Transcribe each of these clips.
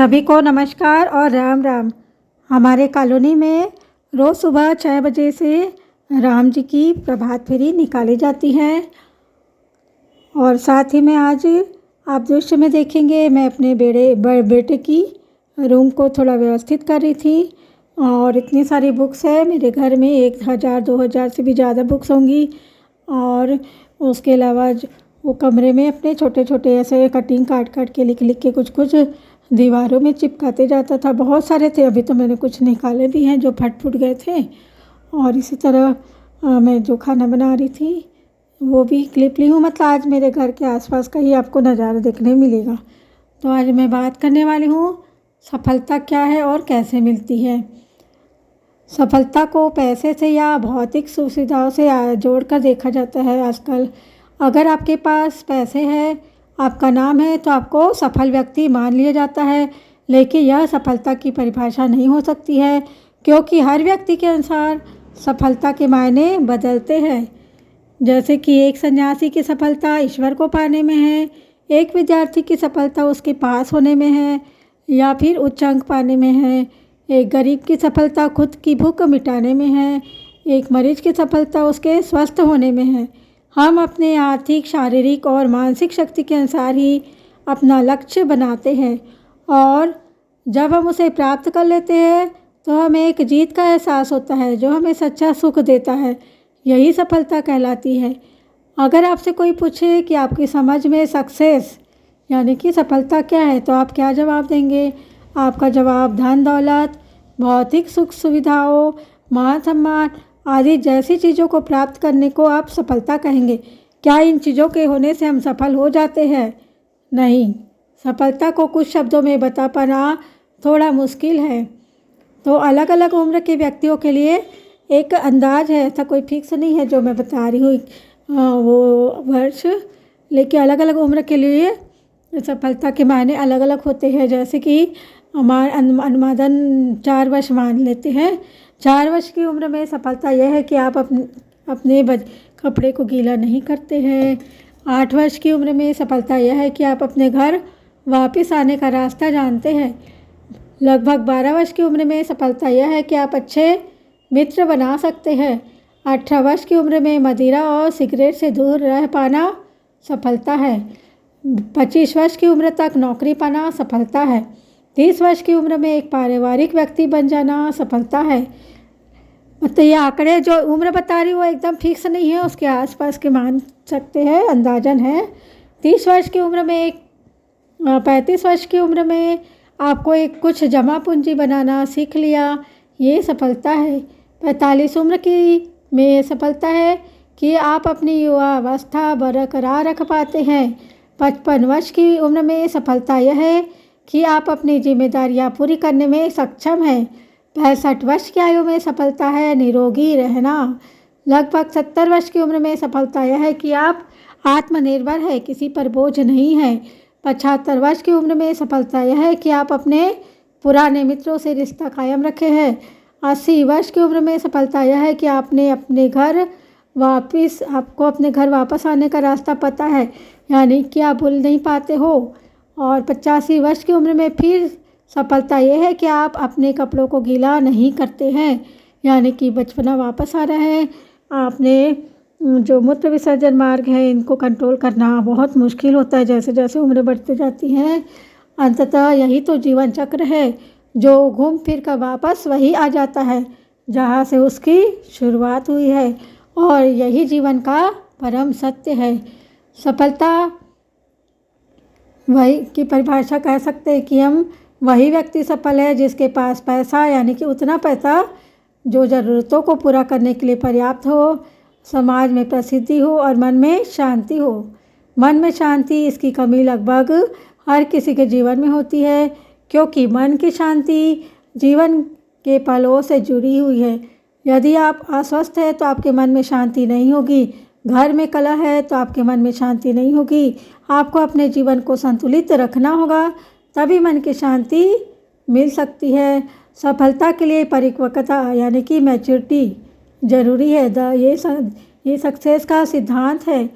सभी को नमस्कार और राम राम। हमारे कॉलोनी में रोज़ सुबह 6 बजे से राम जी की प्रभात फेरी निकाली जाती है। और साथ ही में आज आप दृश्य में देखेंगे, मैं अपने बेटे की रूम को थोड़ा व्यवस्थित कर रही थी। और इतनी सारी बुक्स है मेरे घर में, 1000-2000 से भी ज़्यादा बुक्स होंगी। और उसके अलावा वो कमरे में अपने छोटे छोटे ऐसे कटिंग काट के लिख के कुछ दीवारों में चिपकाते जाता था। बहुत सारे थे, अभी तो मैंने कुछ निकाले भी हैं जो फट फुट गए थे। और इसी तरह मैं जो खाना बना रही थी वो भी क्लिप ली हूँ। मतलब आज मेरे घर के आसपास का ही आपको नज़ारा देखने मिलेगा। तो आज मैं बात करने वाली हूँ सफलता क्या है और कैसे मिलती है। सफलता को पैसे से या भौतिक सुविधाओं से जोड़कर देखा जाता है आजकल। अगर आपके पास पैसे हैं, आपका नाम है, तो आपको सफल व्यक्ति मान लिया जाता है। लेकिन यह सफलता की परिभाषा नहीं हो सकती है, क्योंकि हर व्यक्ति के अनुसार सफलता के मायने बदलते हैं। जैसे कि एक सन्यासी की सफलता ईश्वर को पाने में है, एक विद्यार्थी की सफलता उसके पास होने में है या फिर उच्च अंक पाने में है, एक गरीब की सफलता खुद की भूख मिटाने में है, एक मरीज की सफलता उसके स्वस्थ होने में है। हम अपने आर्थिक, शारीरिक और मानसिक शक्ति के अनुसार ही अपना लक्ष्य बनाते हैं, और जब हम उसे प्राप्त कर लेते हैं तो हमें एक जीत का एहसास होता है जो हमें सच्चा सुख देता है। यही सफलता कहलाती है। अगर आपसे कोई पूछे कि आपकी समझ में सक्सेस यानी कि सफलता क्या है, तो आप क्या जवाब देंगे? आपका जवाब धन दौलत, भौतिक सुख सुविधाओं, मान सम्मान आदि जैसी चीज़ों को प्राप्त करने को आप सफलता कहेंगे। क्या इन चीज़ों के होने से हम सफल हो जाते हैं? नहीं। सफलता को कुछ शब्दों में बता पाना थोड़ा मुश्किल है। तो अलग अलग उम्र के व्यक्तियों के लिए एक अंदाज है, ऐसा कोई फिक्स नहीं है जो मैं बता रही हूँ वो वर्ष। लेकिन अलग अलग उम्र के लिए सफलता के मायने अलग अलग होते हैं। जैसे कि अनुमादन 4 वर्ष मान लेते हैं। 4 वर्ष की उम्र में सफलता यह है कि आप अपने कपड़े को गीला नहीं करते हैं। 8 वर्ष की उम्र में सफलता यह है कि आप अपने घर वापस आने का रास्ता जानते हैं। लगभग 12 वर्ष की उम्र में सफलता यह है कि आप अच्छे मित्र बना सकते हैं। 18 वर्ष की उम्र में मदिरा और सिगरेट से दूर रह पाना सफलता है। 25 वर्ष की उम्र तक नौकरी पाना सफलता है। 30 वर्ष की उम्र में एक पारिवारिक व्यक्ति बन जाना सफलता है। मतलब ये आंकड़े जो उम्र बता रही वो एकदम फिक्स नहीं है, उसके आसपास के मान सकते हैं, अंदाजन है। 30 वर्ष की उम्र में 35 वर्ष की उम्र में आपको एक कुछ जमा पूंजी बनाना सीख लिया, ये सफलता है। 45 उम्र की में सफलता है कि आप अपनी युवा अवस्था बरकरार रख पाते हैं। 55 वर्ष की उम्र में सफलता यह है कि आप अपनी जिम्मेदारियां पूरी करने में सक्षम हैं। 65 वर्ष की आयु में सफलता है निरोगी रहना। लगभग 70 वर्ष की उम्र में सफलता यह है कि आप आत्मनिर्भर है, किसी पर बोझ नहीं है। 75 वर्ष की उम्र में सफलता यह है कि आप अपने पुराने मित्रों से रिश्ता कायम रखे हैं। 80 वर्ष की उम्र में सफलता यह है कि आपको अपने घर वापस आने का रास्ता पता है, यानी कि आप भूल नहीं पाते हो। और 85 वर्ष की उम्र में फिर सफलता यह है कि आप अपने कपड़ों को गीला नहीं करते हैं, यानी कि बचपना वापस आ रहा है। आपने जो मूत्र विसर्जन मार्ग है इनको कंट्रोल करना बहुत मुश्किल होता है जैसे जैसे उम्र बढ़ती जाती है। अंततः यही तो जीवन चक्र है जो घूम फिर कर वापस वही आ जाता है जहाँ से उसकी शुरुआत हुई है, और यही जीवन का परम सत्य है। सफलता वही की परिभाषा कह सकते हैं कि हम वही व्यक्ति सफल है जिसके पास पैसा, यानी कि उतना पैसा जो ज़रूरतों को पूरा करने के लिए पर्याप्त हो, समाज में प्रसिद्धि हो और मन में शांति हो। मन में शांति, इसकी कमी लगभग हर किसी के जीवन में होती है, क्योंकि मन की शांति जीवन के पलों से जुड़ी हुई है। यदि आप अस्वस्थ हैं तो आपके मन में शांति नहीं होगी। घर में कलह है तो आपके मन में शांति नहीं होगी। आपको अपने जीवन को संतुलित रखना होगा, तभी मन की शांति मिल सकती है। सफलता के लिए परिपक्वता यानी कि मैच्योरिटी ज़रूरी है। ये सक्सेस का सिद्धांत है।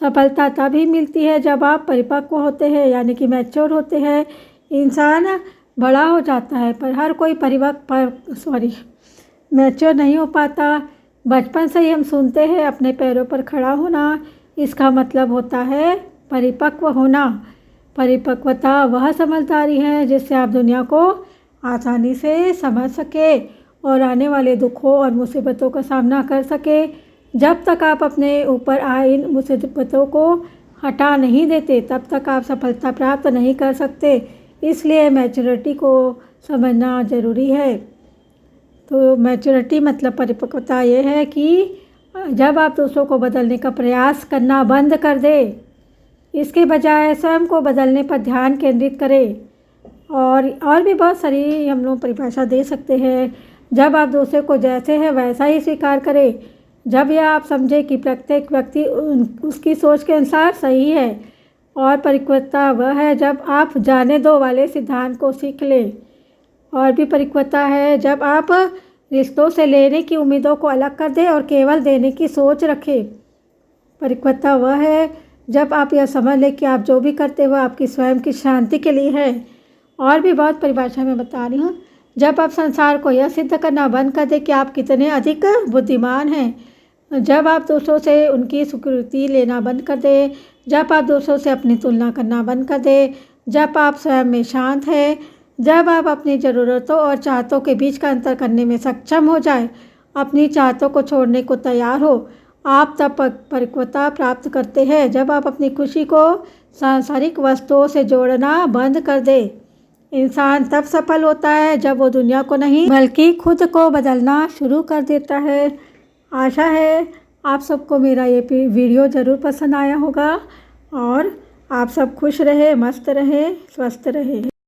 सफलता तभी मिलती है जब आप परिपक्व होते हैं, यानी कि मैच्योर होते हैं। इंसान बड़ा हो जाता है, पर हर कोई मैच्योर नहीं हो पाता। बचपन से ही हम सुनते हैं अपने पैरों पर खड़ा होना, इसका मतलब होता है परिपक्व होना। परिपक्वता वह समझदारी है जिससे आप दुनिया को आसानी से समझ सके और आने वाले दुखों और मुसीबतों का सामना कर सके। जब तक आप अपने ऊपर आए इन मुसीबतों को हटा नहीं देते, तब तक आप सफलता प्राप्त नहीं कर सकते। इसलिए मैच्योरिटी को समझना ज़रूरी है। तो मैच्योरिटी मतलब परिपक्वता ये है कि जब आप दूसरों को बदलने का प्रयास करना बंद कर दें, इसके बजाय स्वयं को बदलने पर ध्यान केंद्रित करें। और भी बहुत सारी हम लोग परिभाषा दे सकते हैं। जब आप दूसरे को जैसे है वैसा ही स्वीकार करें। जब यह आप समझें कि प्रत्येक व्यक्ति उसकी सोच के अनुसार सही है। और परिपक्वता वह है जब आप जाने दो वाले सिद्धांत को सीख लें। और भी परिपक्वता है जब आप रिश्तों से लेने की उम्मीदों को अलग कर दें और केवल देने की सोच रखें। परिपक्वता वह है जब आप यह समझ लें कि आप जो भी करते हो आपकी स्वयं की शांति के लिए है। और भी बहुत परिभाषा मैं बता रही हूँ। जब आप संसार को यह सिद्ध करना बंद कर दें कि आप कितने अधिक बुद्धिमान हैं। जब आप दूसरों से उनकी स्वीकृति लेना बंद कर दें। जब आप दूसरों से अपनी तुलना करना बंद कर दें। जब आप स्वयं में शांत हैं। जब आप अपनी ज़रूरतों और चाहतों के बीच का अंतर करने में सक्षम हो जाए, अपनी चाहतों को छोड़ने को तैयार हो, आप तब परिपक्वता प्राप्त करते हैं। जब आप अपनी खुशी को सांसारिक वस्तुओं से जोड़ना बंद कर दें। इंसान तब सफल होता है जब वो दुनिया को नहीं बल्कि खुद को बदलना शुरू कर देता है। आशा है आप सबको मेरा ये वीडियो ज़रूर पसंद आया होगा और आप सब खुश रहे, मस्त रहे, स्वस्थ रहे।